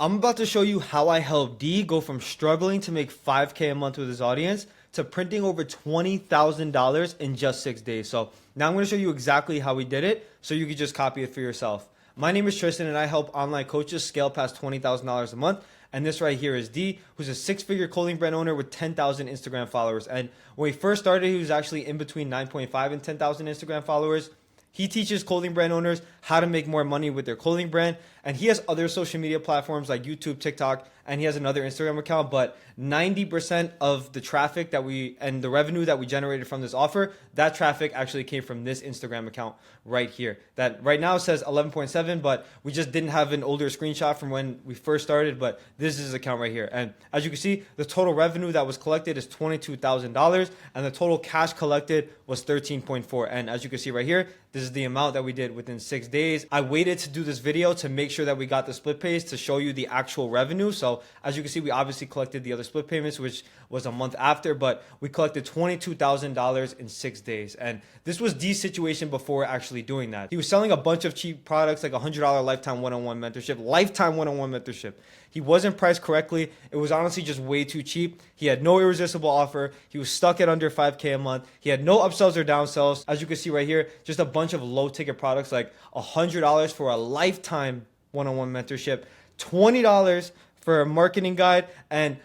I'm about to show you how I helped D go from struggling to make 5K a month with his audience to printing over $20,000 in just 6 days. So now I'm going to show you exactly how we did it so you can just copy it for yourself. My name is Tristan and I help online coaches scale past $20,000 a month. And this right here is D, who's a six-figure clothing brand owner with 10,000 Instagram followers. And when he first started, he was actually in between 9.5 and 10,000 Instagram followers. He teaches clothing brand owners how to make more money with their clothing brand. And he has other social media platforms like YouTube, TikTok, and he has another Instagram account. But 90% of the traffic and the revenue that we generated from this offer, that traffic actually came from this Instagram account right here. That right now says 11.7, but we just didn't have an older screenshot from when we first started. But this is his account right here. And as you can see, the total revenue that was collected is $22,000 and the total cash collected was 13.4. And as you can see right here, this is the amount that we did within 6 days. I waited to do this video to make sure that we got the split pays to show you the actual revenue. So as you can see, we obviously collected the other split payments, which was a month after, but we collected $22,000 in 6 days. And this was D's situation before actually doing that. He was selling a bunch of cheap products like $100 lifetime one-on-one mentorship. He wasn't priced correctly. It was honestly just way too cheap. He had no irresistible offer. He was stuck at under 5K a month. He had no upsells or downsells. As you can see right here, just a bunch of low ticket products like $100 for a lifetime one-on-one mentorship, $20 for a marketing guide, and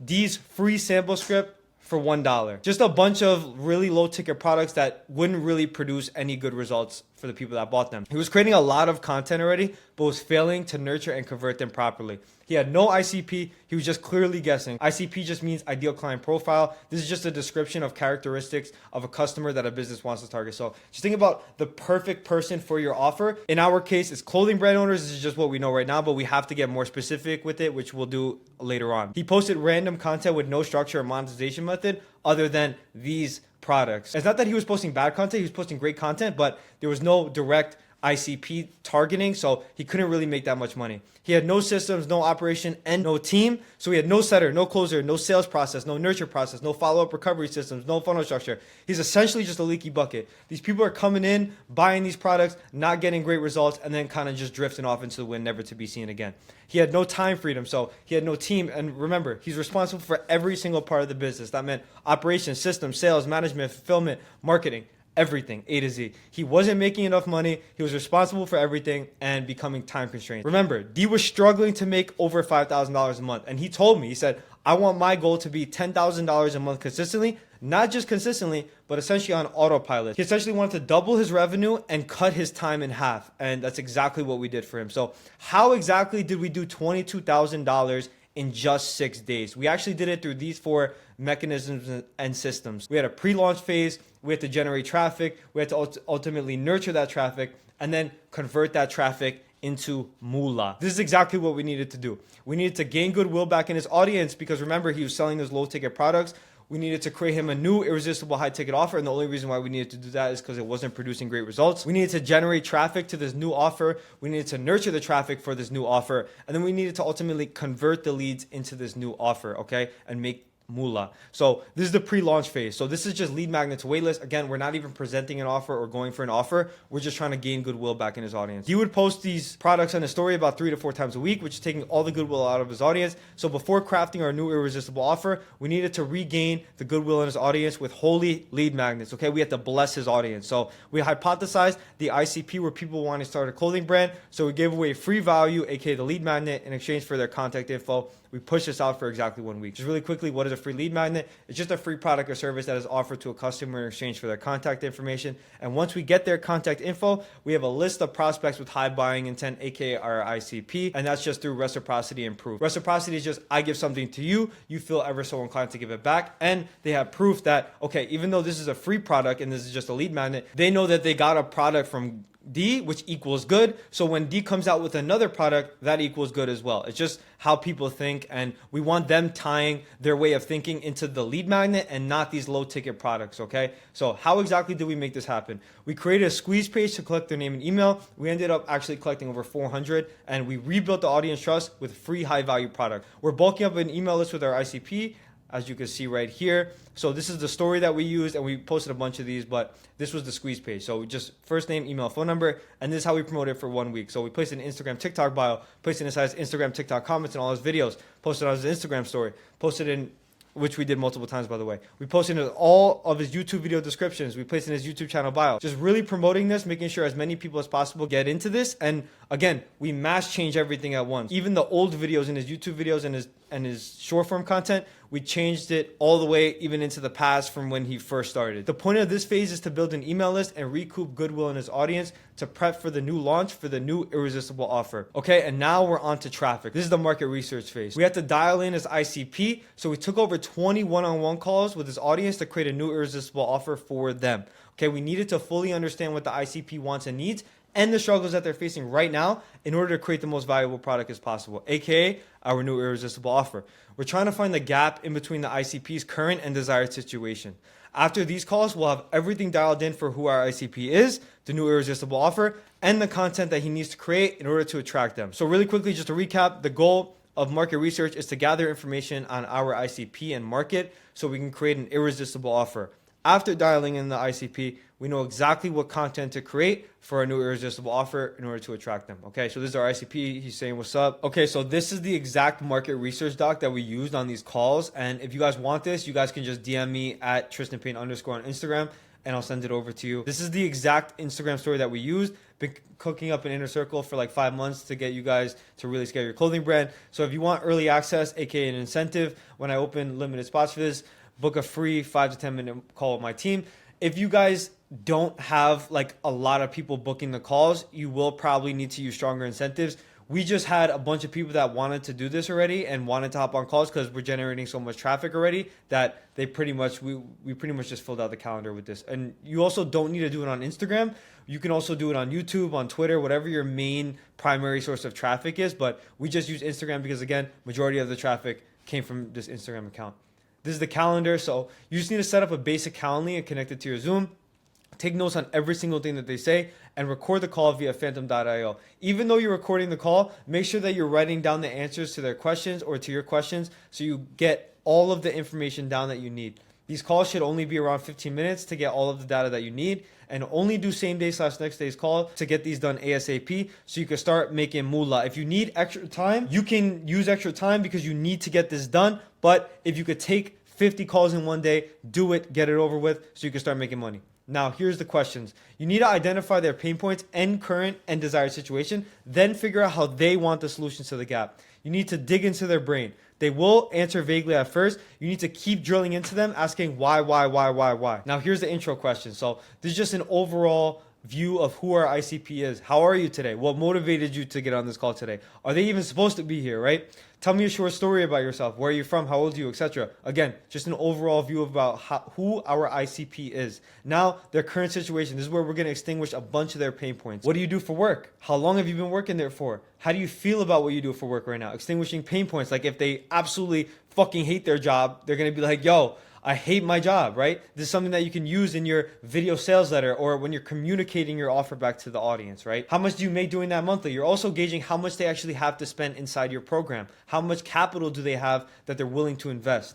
D's free sample script for $1. Just a bunch of really low ticket products that wouldn't really produce any good results for the people that bought them. He was creating a lot of content already, but was failing to nurture and convert them properly. He had no ICP. He was just clearly guessing. ICP just means ideal client profile. This is just a description of characteristics of a customer that a business wants to target. So just think about the perfect person for your offer. In our case, it's clothing brand owners. This is just what we know right now, but we have to get more specific with it, which we'll do later on. He posted random content with no structure or monetization method other than these products. It's not that he was posting bad content. He was posting great content, but there was no direct ICP targeting, so he couldn't really make that much money. He had no systems, no operation, and no team. So he had no setter, no closer, no sales process, no nurture process, no follow-up recovery systems, no funnel structure. He's essentially just a leaky bucket. These people are coming in, buying these products, not getting great results, and then kind of just drifting off into the wind, never to be seen again. He had no time freedom, so he had no team. And remember, he's responsible for every single part of the business. That meant operations, systems, sales, management, fulfillment, marketing. Everything, A to Z. He wasn't making enough money. He was responsible for everything and becoming time constrained. Remember, D was struggling to make over $5,000 a month. And he told me, he said, I want my goal to be $10,000 a month consistently, not just consistently, but essentially on autopilot. He essentially wanted to double his revenue and cut his time in half. And that's exactly what we did for him. So how exactly did we do $22,000 in just 6 days? We actually did it through these 4 mechanisms and systems. We had a pre-launch phase. We had to generate traffic. We had to ultimately nurture that traffic and then convert that traffic into moolah. This is exactly what we needed to do. We needed to gain goodwill back in his audience because remember, he was selling those low ticket products. We needed to create him a new irresistible high ticket offer. And the only reason why we needed to do that is because it wasn't producing great results. We needed to generate traffic to this new offer. We needed to nurture the traffic for this new offer. And then we needed to ultimately convert the leads into this new offer, okay? And make moolah. So this is the pre-launch phase. So this is just lead magnet to waitlist. Again, we're not even presenting an offer or going for an offer. We're just trying to gain goodwill back in his audience. He would post these products on his story about 3 to 4 times a week, which is taking all the goodwill out of his audience. So before crafting our new irresistible offer, we needed to regain the goodwill in his audience with holy lead magnets. Okay, we had to bless his audience. So we hypothesized the ICP where people want to start a clothing brand. So we gave away free value, aka the lead magnet, in exchange for their contact info. We pushed this out for exactly 1 week. Just really quickly, what is a free lead magnet? It's just a free product or service that is offered to a customer in exchange for their contact information. And once we get their contact info, we have a list of prospects with high buying intent, aka our ICP. And that's just through reciprocity and proof. Reciprocity is just, I give something to you, you feel ever so inclined to give it back. And they have proof that, okay, even though this is a free product and this is just a lead magnet, they know that they got a product from D, which equals good. So when D comes out with another product, that equals good as well. It's just how people think, and we want them tying their way of thinking into the lead magnet and not these low ticket products, okay? So how exactly did we make this happen? We created a squeeze page to collect their name and email. We ended up actually collecting over 400, and we rebuilt the audience trust with free high value product. We're bulking up an email list with our ICP. as you can see right here. So this is the story that we used, and we posted a bunch of these, but this was the squeeze page. So just first name, email, phone number, and this is how we promote it for 1 week. So we placed it in Instagram, TikTok bio, placed it inside his Instagram, TikTok comments, and all his videos, posted on his Instagram story, posted in, which we did multiple times, by the way. We posted in all of his YouTube video descriptions. We placed in his YouTube channel bio. Just really promoting this, making sure as many people as possible get into this. And again, we mass change everything at once. Even the old videos in his YouTube videos and his short form content, we changed it all the way even into the past from when he first started. The point of this phase is to build an email list and recoup goodwill in his audience to prep for the new launch for the new irresistible offer. Okay, and now we're on to traffic. This is the market research phase. We had to dial in his ICP, so we took over 20 one-on-one calls with his audience to create a new irresistible offer for them. Okay, we needed to fully understand what the ICP wants and needs and the struggles that they're facing right now in order to create the most valuable product as possible, aka our new irresistible offer. We're trying to find the gap in between the ICP's current and desired situation. After these calls, we'll have everything dialed in for who our ICP is, the new irresistible offer, and the content that he needs to create in order to attract them. So really quickly, just to recap, the goal of market research is to gather information on our ICP and market so we can create an irresistible offer. After dialing in the ICP, we know exactly what content to create for a new irresistible offer in order to attract them. Okay, so this is our ICP. He's saying, what's up? Okay, so this is the exact market research doc that we used on these calls. And if you guys want this, you guys can just DM me at TristanPayne_ on Instagram, and I'll send it over to you. This is the exact Instagram story that we used. Been cooking up an inner circle for like 5 months to get you guys to really scale your clothing brand. So if you want early access, aka an incentive, when I open limited spots for this, book a free 5 to 10 minute call with my team. If you guys don't have like a lot of people booking the calls, you will probably need to use stronger incentives. We just had a bunch of people that wanted to do this already and wanted to hop on calls because we're generating so much traffic already that they pretty much, we pretty much just filled out the calendar with this. And you also don't need to do it on Instagram. You can also do it on YouTube, on Twitter, whatever your main primary source of traffic is. But we just use Instagram because, again, majority of the traffic came from this Instagram account. This is the calendar. So you just need to set up a basic Calendly and connect it to your Zoom. Take notes on every single thing that they say and record the call via phantom.io. Even though you're recording the call, make sure that you're writing down the answers to their questions or to your questions so you get all of the information down that you need. These calls should only be around 15 minutes to get all of the data that you need, and only do same day / next day's call to get these done ASAP so you can start making moolah. If you need extra time, you can use extra time because you need to get this done. But if you could take 50 calls in one day, do it, get it over with so you can start making money. Now, here's the questions. You need to identify their pain points and current and desired situation, then figure out how they want the solutions to the gap. You need to dig into their brain. They will answer vaguely at first. You need to keep drilling into them, asking why. Now, here's the intro question. So this is just an overall view of who our ICP is. How are you today? What motivated you to get on this call today? Are they even supposed to be here, right? Tell me a short story about yourself. Where are you from? How old are you, etc. Again, just an overall view about who our ICP is. Now, their current situation. This is where we're going to extinguish a bunch of their pain points. What do you do for work? How long have you been working there for? How do you feel about what you do for work right now? Extinguishing pain points. Like if they absolutely fucking hate their job, they're going to be like, yo, I hate my job, right? This is something that you can use in your video sales letter or when you're communicating your offer back to the audience, right? How much do you make doing that monthly? You're also gauging how much they actually have to spend inside your program. How much capital do they have that they're willing to invest?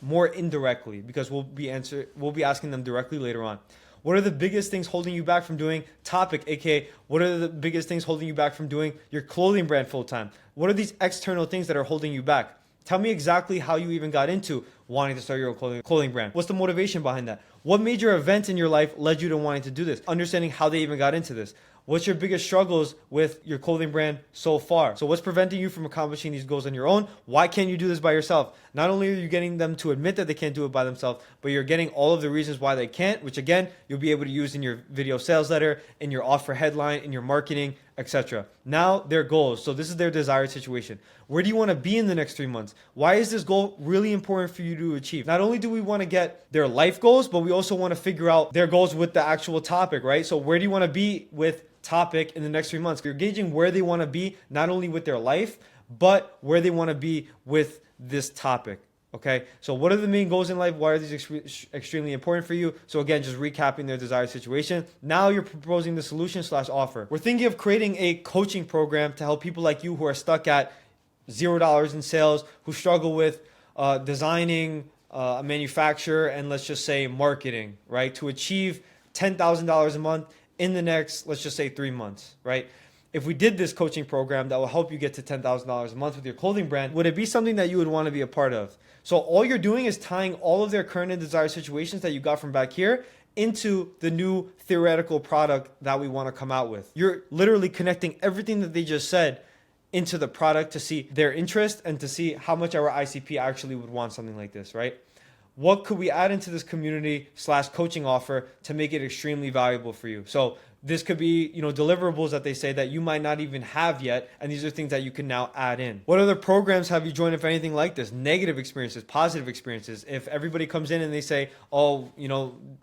More indirectly, because we'll be asking them directly later on. What are the biggest things holding you back from doing topic, aka what are the biggest things holding you back from doing your clothing brand full time? What are these external things that are holding you back? Tell me exactly how you even got into wanting to start your own clothing brand. What's the motivation behind that? What major event in your life led you to wanting to do this? Understanding how they even got into this. What's your biggest struggles with your clothing brand so far? So what's preventing you from accomplishing these goals on your own? Why can't you do this by yourself? Not only are you getting them to admit that they can't do it by themselves, but you're getting all of the reasons why they can't, which again, you'll be able to use in your video sales letter, in your offer headline, in your marketing, etc. Now their goals. So this is their desired situation. Where do you want to be in the next 3 months? Why is this goal really important for you to achieve? Not only do we want to get their life goals, but we also want to figure out their goals with the actual topic, right? So where do you want to be with topic in the next 3 months? You're gauging where they want to be, not only with their life, but where they want to be with this topic. Okay, so what are the main goals in life? Why are these extremely important for you? So again, just recapping their desired situation. Now you're proposing the solution / offer. We're thinking of creating a coaching program to help people like you who are stuck at $0 in sales, who struggle with designing a manufacturer and let's just say marketing, right? To achieve $10,000 a month in the next, let's just say 3 months, right? If we did this coaching program that will help you get to $10,000 a month with your clothing brand, would it be something that you would want to be a part of? So all you're doing is tying all of their current and desired situations that you got from back here into the new theoretical product that we want to come out with. You're literally connecting everything that they just said into the product to see their interest and to see how much our ICP actually would want something like this, right? What could we add into this community / coaching offer to make it extremely valuable for you? So this could be, deliverables that they say that you might not even have yet. And these are things that you can now add in. What other programs have you joined, if anything like this? Negative experiences, positive experiences. If everybody comes in and they say, oh,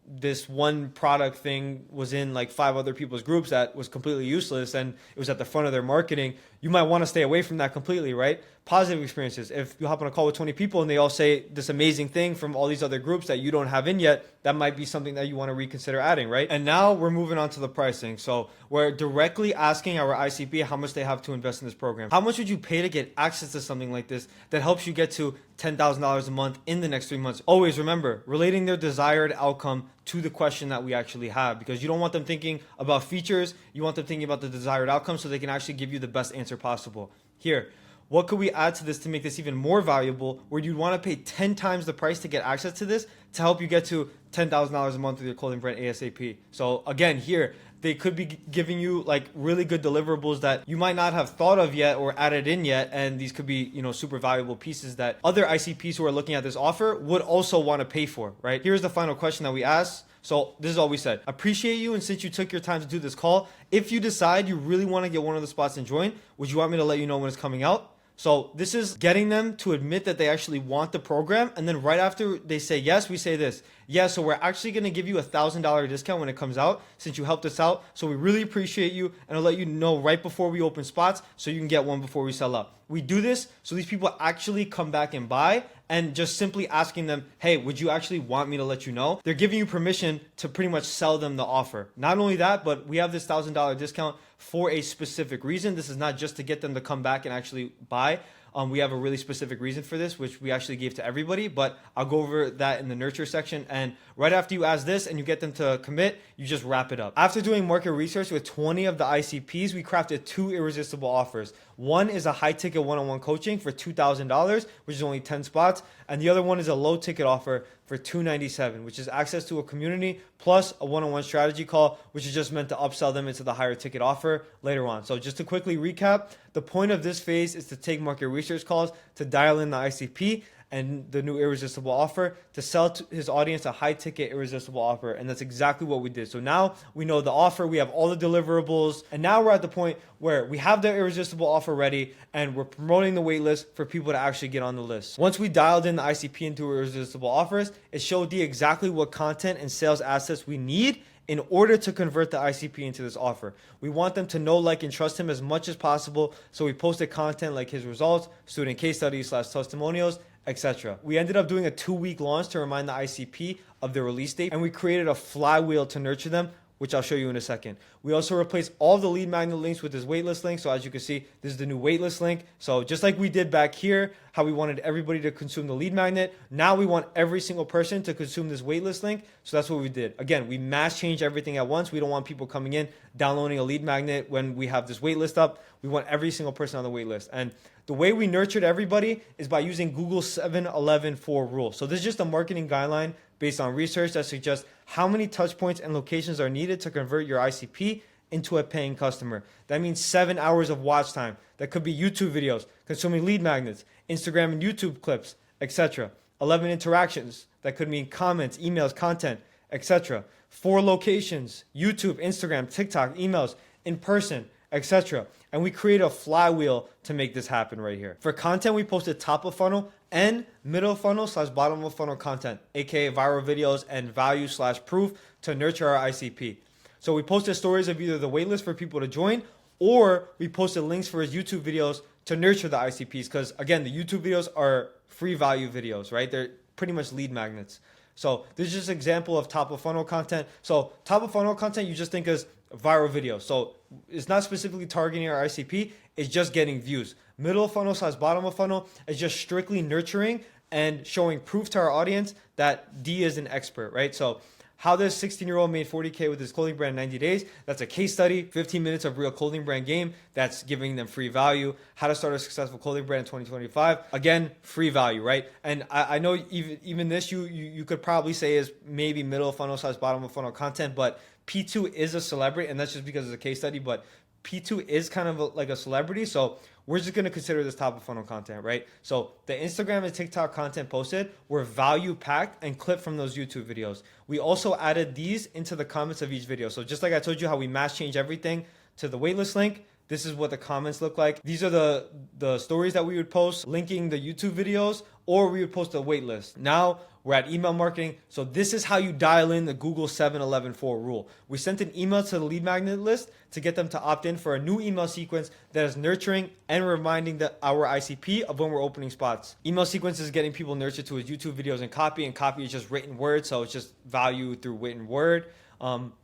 this one product thing was in like 5 other people's groups that was completely useless and it was at the front of their marketing, you might want to stay away from that completely, right? Positive experiences. If you hop on a call with 20 people and they all say this amazing thing from all these other groups that you don't have in yet, that might be something that you want to reconsider adding, right? And now we're moving on to the pricing. So we're directly asking our ICP how much they have to invest in this program. How much would you pay to get access to something like this that helps you get to $10,000 a month in the next 3 months? Always remember, relating their desired outcome to the question that we actually have, because you don't want them thinking about features. You want them thinking about the desired outcome so they can actually give you the best answer possible. Here, what could we add to this to make this even more valuable, where you'd want to pay 10 times the price to get access to this to help you get to $10,000 a month with your clothing brand ASAP? So again, here, they could be giving you like really good deliverables that you might not have thought of yet or added in yet. And these could be, super valuable pieces that other ICPs who are looking at this offer would also want to pay for, right? Here's the final question that we asked. So this is all we said. Appreciate you, and since you took your time to do this call, if you decide you really want to get one of the spots and join, would you want me to let you know when it's coming out? So this is getting them to admit that they actually want the program. And then right after they say yes, we say this. Yeah, so we're actually going to give you $1,000 discount when it comes out since you helped us out. So we really appreciate you, and I'll let you know right before we open spots so you can get one before we sell out. We do this so these people actually come back and buy, and just simply asking them, hey, would you actually want me to let you know? They're giving you permission to pretty much sell them the offer. Not only that, but we have this $1,000 discount for a specific reason. This is not just to get them to come back and actually buy. We have a really specific reason for this, which we actually gave to everybody, but I'll go over that in the nurture section. And right after you ask this and you get them to commit, you just wrap it up. After doing market research with 20 of the ICPs, we crafted 2 irresistible offers. One is a high ticket one-on-one coaching for $2,000, which is only 10 spots. And the other one is a low ticket offer for $297, which is access to a community plus a one-on-one strategy call, which is just meant to upsell them into the higher ticket offer later on. So just to quickly recap, the point of this phase is to take market research calls, to dial in the ICP and the new irresistible offer, to sell to his audience a high ticket irresistible offer. And that's exactly what we did. So now we know the offer, we have all the deliverables, and now we're at the point where we have the irresistible offer ready and we're promoting the waitlist for people to actually get on the list. Once we dialed in the ICP into irresistible offers, it showed D exactly what content and sales assets we need in order to convert the ICP into this offer. We want them to know, like, and trust him as much as possible. So we posted content like his results, student case studies / testimonials, etc. We ended up doing a 2-week launch to remind the ICP of their release date, and we created a flywheel to nurture them, which I'll show you in a second. We also replaced all the lead magnet links with this waitlist link. So as you can see, this is the new waitlist link. So just like we did back here, how we wanted everybody to consume the lead magnet, now we want every single person to consume this waitlist link. So that's what we did. Again, we mass change everything at once. We don't want people coming in, downloading a lead magnet when we have this waitlist up. We want every single person on the waitlist. And the way we nurtured everybody is by using Google's 7-11-4 rule. So this is just a marketing guideline based on research that suggests how many touch points and locations are needed to convert your ICP into a paying customer. That means 7 hours of watch time. That could be YouTube videos, consuming lead magnets, Instagram and YouTube clips, etc. 11 interactions. That could mean comments, emails, content, etc. 4 locations, YouTube, Instagram, TikTok, emails, in person, etc. And we create a flywheel to make this happen right here. For content, we posted top of funnel and middle funnel / bottom of funnel content, aka viral videos and value / proof to nurture our ICP. So we posted stories of either the waitlist for people to join, or we posted links for his YouTube videos to nurture the ICPs. Because again, the YouTube videos are free value videos, right? They're pretty much lead magnets. So this is just an example of top of funnel content. So top of funnel content, you just think as viral videos. So it's not specifically targeting our ICP. It's just getting views. Middle funnel / bottom of funnel is just strictly nurturing and showing proof to our audience that D is an expert, right? So how this 16-year-old made 40K with his clothing brand in 90 days. That's a case study, 15 minutes of real clothing brand game. That's giving them free value. How to start a successful clothing brand in 2025. Again, free value, right? And I know even this you could probably say is maybe middle of funnel / bottom of funnel content, but P2 is a celebrity, and that's just because it's a case study, but P2 is kind of like a celebrity. So we're just going to consider this top of funnel content, right? So the Instagram and TikTok content posted were value packed and clipped from those YouTube videos. We also added these into the comments of each video. So just like I told you how we mass change everything to the waitlist link, this is what the comments look like. These are the stories that we would post linking the YouTube videos, or we would post a waitlist. Now we're at email marketing. So this is how you dial in the Google 7-11-4 rule. We sent an email to the lead magnet list to get them to opt in for a new email sequence that is nurturing and reminding our ICP of when we're opening spots. Email sequence is getting people nurtured to his YouTube videos and copy is just written word. So it's just value through written word.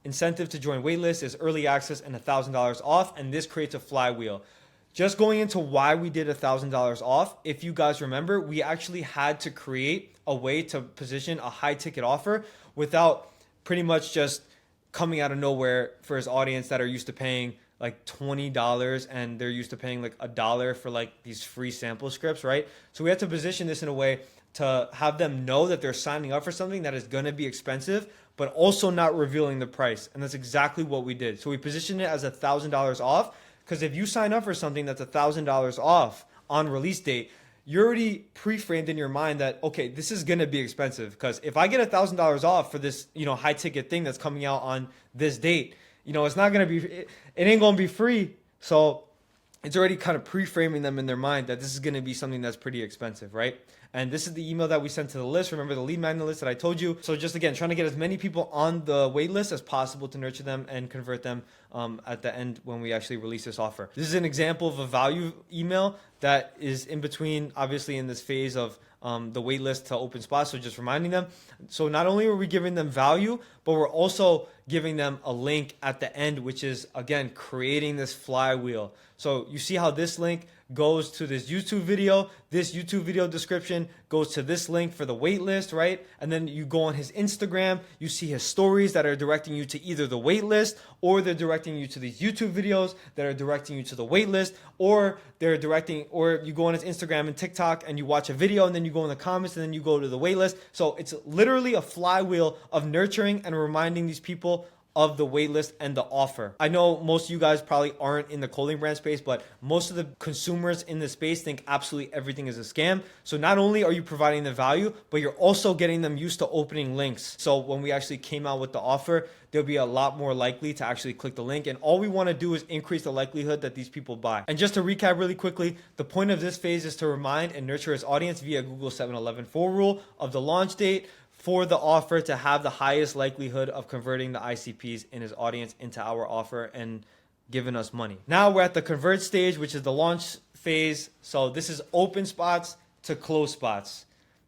Incentive to join waitlist is early access and $1,000 off, and this creates a flywheel. Just going into why we did $1,000 off, if you guys remember, we actually had to create a way to position a high ticket offer without pretty much just coming out of nowhere for his audience that are used to paying like $20 and they're used to paying like $1 for like these free sample scripts, right? So we had to position this in a way to have them know that they're signing up for something that is going to be expensive, but also not revealing the price. And that's exactly what we did. So we positioned it as $1,000 off, because if you sign up for something that's $1,000 off on release date, you're already pre-framed in your mind that, okay, this is going to be expensive, because if I get $1,000 off for this, high ticket thing that's coming out on this date, it's not going to be, it ain't going to be free. So it's already kind of pre-framing them in their mind that this is going to be something that's pretty expensive, right? And this is the email that we sent to the list. Remember the lead magnet list that I told you. So just again, trying to get as many people on the wait list as possible to nurture them and convert them at the end when we actually release this offer. This is an example of a value email that is in between, obviously in this phase of the wait list to open spots. So just reminding them. So not only are we giving them value, but we're also giving them a link at the end, which is, again, creating this flywheel. So you see how this link goes to this YouTube video description goes to this link for the wait list, right? And then you go on his Instagram, you see his stories that are directing you to either the wait list, or they're directing you to these YouTube videos that are directing you to the wait list, or you go on his Instagram and TikTok and you watch a video and then you go in the comments and then you go to the wait list. So it's literally a flywheel of nurturing and reminding these people of the waitlist and the offer. I know most of you guys probably aren't in the clothing brand space, but most of the consumers in this space think absolutely everything is a scam. So not only are you providing the value, but you're also getting them used to opening links. So when we actually came out with the offer, they'll be a lot more likely to actually click the link. And all we want to do is increase the likelihood that these people buy. And just to recap really quickly, the point of this phase is to remind and nurture his audience via Google 7-11-4 rule of the launch date, for the offer to have the highest likelihood of converting the ICPs in his audience into our offer and giving us money. Now we're at the convert stage, which is the launch phase. So this is open spots to close spots.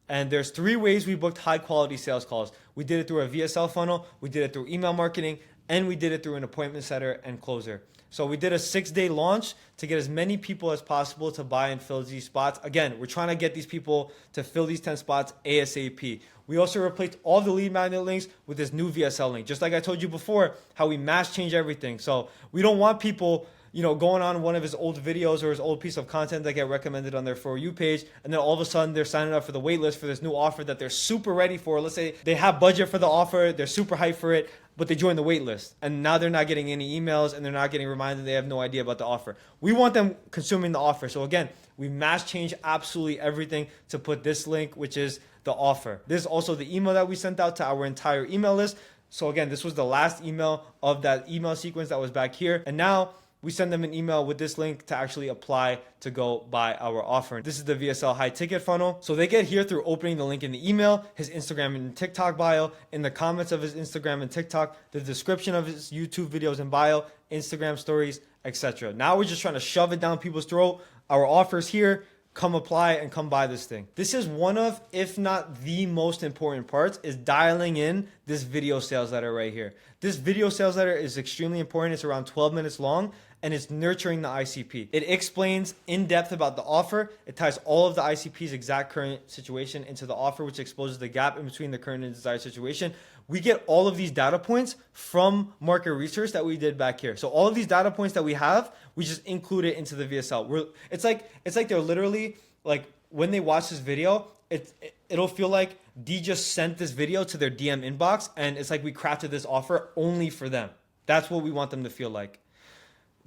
And there's 3 ways we booked high quality sales calls. We did it through a VSL funnel, we did it through email marketing, and we did it through an appointment setter and closer. So we did a 6-day launch to get as many people as possible to buy and fill these spots. Again, we're trying to get these people to fill these 10 spots ASAP. We also replaced all the lead magnet links with this new VSL link. Just like I told you before, how we mass change everything. So we don't want people, going on one of his old videos or his old piece of content that get recommended on their For You page, and then all of a sudden they're signing up for the waitlist for this new offer that they're super ready for. Let's say they have budget for the offer, they're super hyped for it, but they join the waitlist, and now they're not getting any emails and they're not getting reminded, they have no idea about the offer. We want them consuming the offer. So again, we mass change absolutely everything to put this link, which is the offer. This is also the email that we sent out to our entire email list. So again, this was the last email of that email sequence that was back here. And now we send them an email with this link to actually apply to go buy our offer. This is the VSL high ticket funnel. So they get here through opening the link in the email, his Instagram and TikTok bio, in the comments of his Instagram and TikTok, the description of his YouTube videos and bio, Instagram stories, etc. Now we're just trying to shove it down people's throat. Our offer's here. Come apply and come buy this thing. This is one of, if not the most important parts, is dialing in this video sales letter right here. This video sales letter is extremely important. It's around 12 minutes long. and it's nurturing the ICP. It explains in depth about the offer. It ties all of the ICP's exact current situation into the offer, which exposes the gap in between the current and desired situation. We get all of these data points from market research that we did back here. So all of these data points that we have, we just include it into the VSL. It's like they're literally like, when they watch this video, it'll feel like D just sent this video to their DM inbox, and it's like we crafted this offer only for them. That's what we want them to feel like.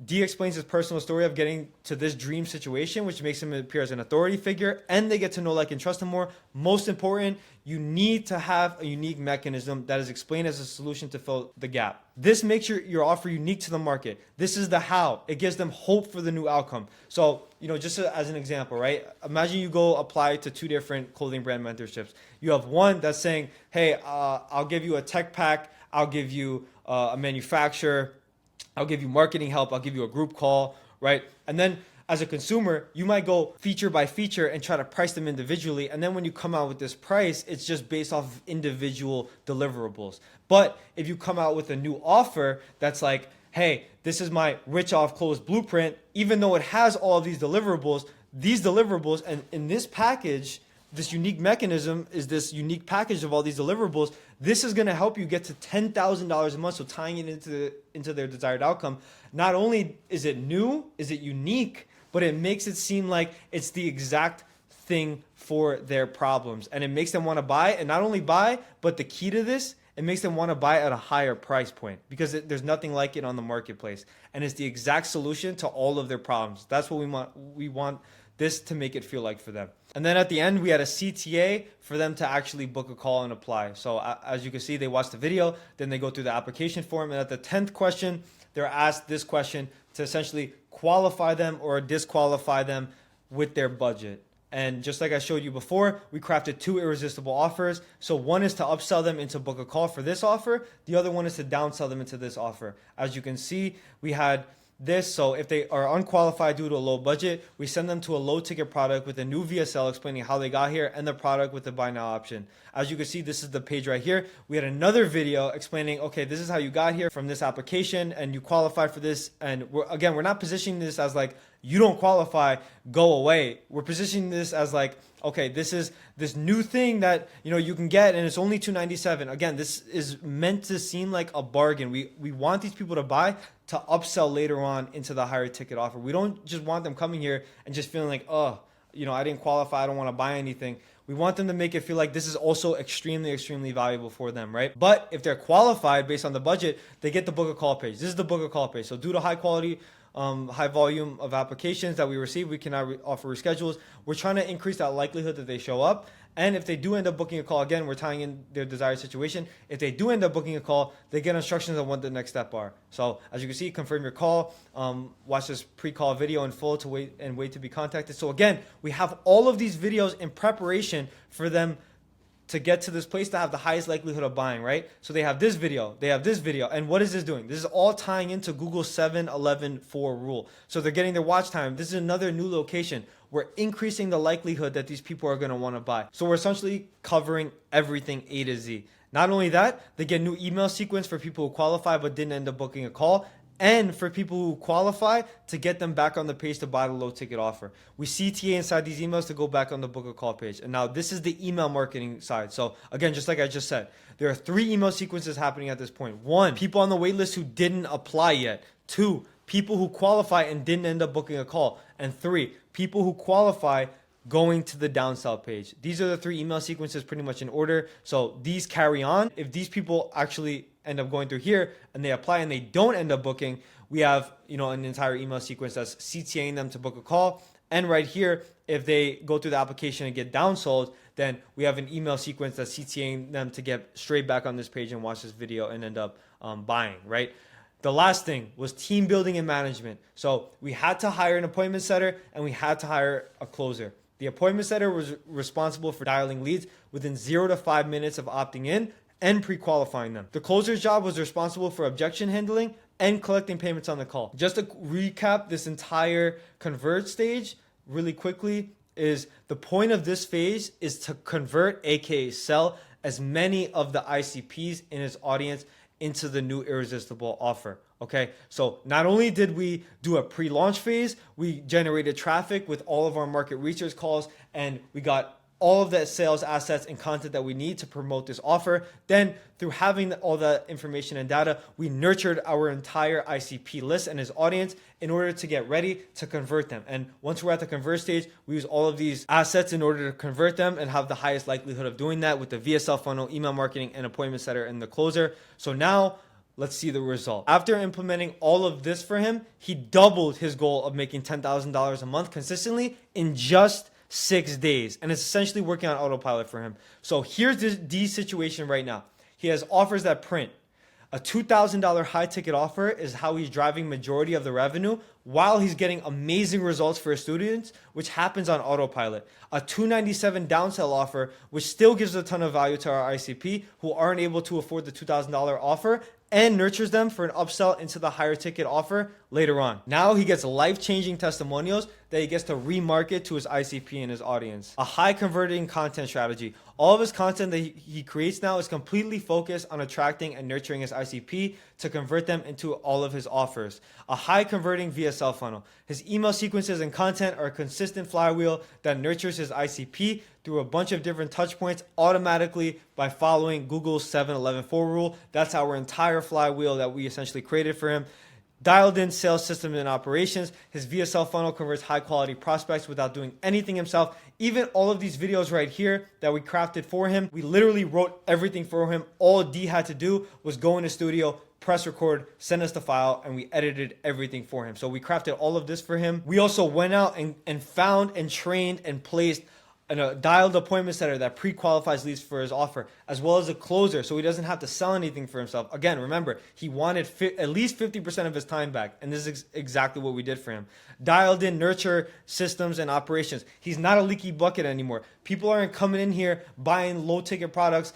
D explains his personal story of getting to this dream situation, which makes him appear as an authority figure, and they get to know, like, and trust him more. Most important, you need to have a unique mechanism that is explained as a solution to fill the gap. This makes your offer unique to the market. This is the how. It gives them hope for the new outcome. So, just as an example, right? Imagine you go apply to 2 different clothing brand mentorships. You have one that's saying, hey, I'll give you a tech pack. I'll give you a manufacturer. I'll give you marketing help. I'll give you a group call, right? And then as a consumer, you might go feature by feature and try to price them individually. And then when you come out with this price, it's just based off of individual deliverables. But if you come out with a new offer that's like, hey, this is my rich off clothes blueprint, even though it has all of these deliverables, and in this package, this unique mechanism is this unique package of all these deliverables. This is going to help you get to $10,000 a month. So tying it into their desired outcome. Not only is it new, is it unique, but it makes it seem like it's the exact thing for their problems. And it makes them want to buy, and not only buy, but the key to this, it makes them want to buy at a higher price point because there's nothing like it on the marketplace. And it's the exact solution to all of their problems. That's what we want. We want this to make it feel like for them. And then at the end, we had a CTA for them to actually book a call and apply. So as you can see, they watch the video, then they go through the application form. And at the 10th question, they're asked this question to essentially qualify them or disqualify them with their budget. And just like I showed you before, we crafted 2 irresistible offers. So one is to upsell them into book a call for this offer. The other one is to downsell them into this offer. As you can see, we had this. So if they are unqualified due to a low budget, we send them to a low ticket product with a new VSL explaining how they got here and the product with the buy now option. As you can see, this is the page right here. We had another video explaining, okay, this is how you got here from this application and you qualify for this. And we're not positioning this as like, you don't qualify, go away. We're positioning this as like, okay, this is this new thing that you can get, and it's only $297. Again, this is meant to seem like a bargain. We want these people to buy to upsell later on into the higher ticket offer. We don't just want them coming here and just feeling like, I didn't qualify, I don't want to buy anything. We want them to make it feel like this is also extremely, extremely valuable for them, right? But if they're qualified based on the budget, they get the book a call page. This is the book a call page. So due to high quality, high volume of applications that we receive, we cannot offer reschedules. We're trying to increase that likelihood that they show up. And if they do end up booking a call, again, we're tying in their desired situation. If they do end up booking a call, they get instructions on what the next step are. So as you can see, confirm your call, watch this pre-call video in full to wait to be contacted. So again, we have all of these videos in preparation for them to get to this place to have the highest likelihood of buying, right? So they have this video, and what is this doing? This is all tying into Google's 7-11-4 rule. So they're getting their watch time. This is another new location. We're increasing the likelihood that these people are going to want to buy. So we're essentially covering everything A to Z. Not only that, they get new email sequence for people who qualify but didn't end up booking a call, and for people who qualify to get them back on the page to buy the low ticket offer. We CTA inside these emails to go back on the book a call page. And now this is the email marketing side. So again, just like I just said, there are 3 email sequences happening at this point. 1, people on the wait list who didn't apply yet. 2, people who qualify and didn't end up booking a call. And 3, people who qualify going to the downsell page. These are the 3 email sequences pretty much in order. So these carry on. If these people actually end up going through here and they apply and they don't end up booking, we have an entire email sequence that's CTAing them to book a call. And right here, if they go through the application and get downsold, then we have an email sequence that's CTAing them to get straight back on this page and watch this video and end up buying, right? The last thing was team building and management. So we had to hire an appointment setter and we had to hire a closer. The appointment setter was responsible for dialing leads within 0 to 5 minutes of opting in and pre-qualifying them. The closer's job was responsible for objection handling and collecting payments on the call. Just to recap this entire convert stage really quickly, is the point of this phase is to convert, aka sell, as many of the ICPs in his audience into the new irresistible offer. Okay, so not only did we do a pre-launch phase, we generated traffic with all of our market research calls, and we got all of the sales assets and content that we need to promote this offer. Then through having all that information and data, we nurtured our entire ICP list and his audience in order to get ready to convert them. And once we're at the convert stage, we use all of these assets in order to convert them and have the highest likelihood of doing that with the VSL funnel, email marketing, and appointment setter and the closer. So now let's see the result. After implementing all of this for him, he doubled his goal of making $10,000 a month consistently in just 6 days. And it's essentially working on autopilot for him. So here's the situation right now. He has offers that print. A $2,000 high ticket offer is how he's driving majority of the revenue while he's getting amazing results for his students, which happens on autopilot. A $297 downsell offer, which still gives a ton of value to our ICP who aren't able to afford the $2,000 offer, and nurtures them for an upsell into the higher ticket offer later on. Now he gets life-changing testimonials that he gets to remarket to his ICP and his audience. A high converting content strategy. All of his content that he creates now is completely focused on attracting and nurturing his ICP to convert them into all of his offers. A high converting VSL funnel. His email sequences and content are a consistent flywheel that nurtures his ICP through a bunch of different touch points automatically by following Google's 7-11-4 rule. That's our entire flywheel that we essentially created for him. Dialed in sales system and operations. His VSL funnel converts high quality prospects without doing anything himself. Even all of these videos right here that we crafted for him, we literally wrote everything for him. All D had to do was go in the studio, press record, send us the file, and we edited everything for him. So we crafted all of this for him. We also went out and found and trained and placed a dialed appointment setter that pre-qualifies leads for his offer, as well as a closer, so he doesn't have to sell anything for himself. Again, remember, he wanted at least 50% of his time back, and this is exactly what we did for him. Dialed in nurture systems and operations. He's not a leaky bucket anymore. People aren't coming in here buying low-ticket products,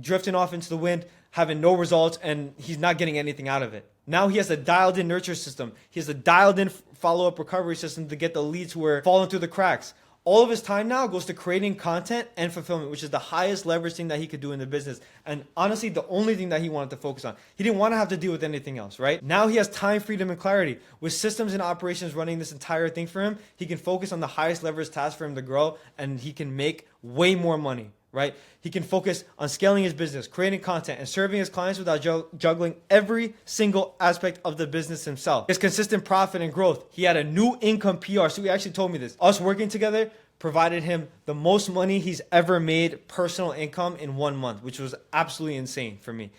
drifting off into the wind, having no results, and he's not getting anything out of it. Now he has a dialed in nurture system. He has a dialed in follow-up recovery system to get the leads who are falling through the cracks. All of his time now goes to creating content and fulfillment, which is the highest leverage thing that he could do in the business. And honestly, the only thing that he wanted to focus on. He didn't want to have to deal with anything else, right? Now he has time, freedom, and clarity. With systems and operations running this entire thing for him, he can focus on the highest leverage task for him to grow, and he can make way more money, right? He can focus on scaling his business, creating content, and serving his clients without juggling every single aspect of the business himself. His consistent profit and growth. He had a new income PR. So he actually told me this. Us working together provided him the most money he's ever made personal income in 1 month, which was absolutely insane for me.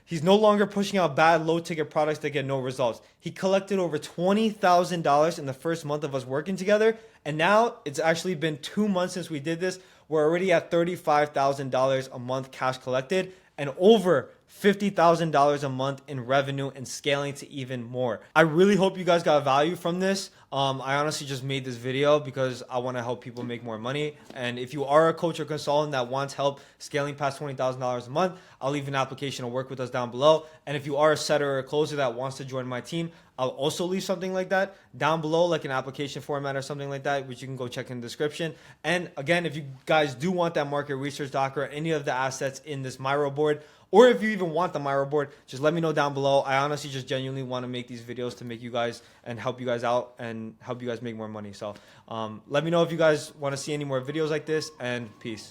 He's no longer pushing out bad low ticket products that get no results. He collected over $20,000 in the first month of us working together. And now it's actually been 2 months since we did this. We're already at $35,000 a month cash collected and over $50,000 a month in revenue and scaling to even more. I really hope you guys got value from this. I honestly just made this video because I want to help people make more money. And if you are a coach or consultant that wants help scaling past $20,000 a month, I'll leave an application to work with us down below. And if you are a setter or a closer that wants to join my team, I'll also leave something like that down below, like an application format or something like that, which you can go check in the description. And again, if you guys do want that market research doc or any of the assets in this Miro board, or if you even want the Miro board, just let me know down below. I honestly just genuinely want to make these videos to make you guys and help you guys out and help you guys make more money. So let me know if you guys want to see any more videos like this, and peace.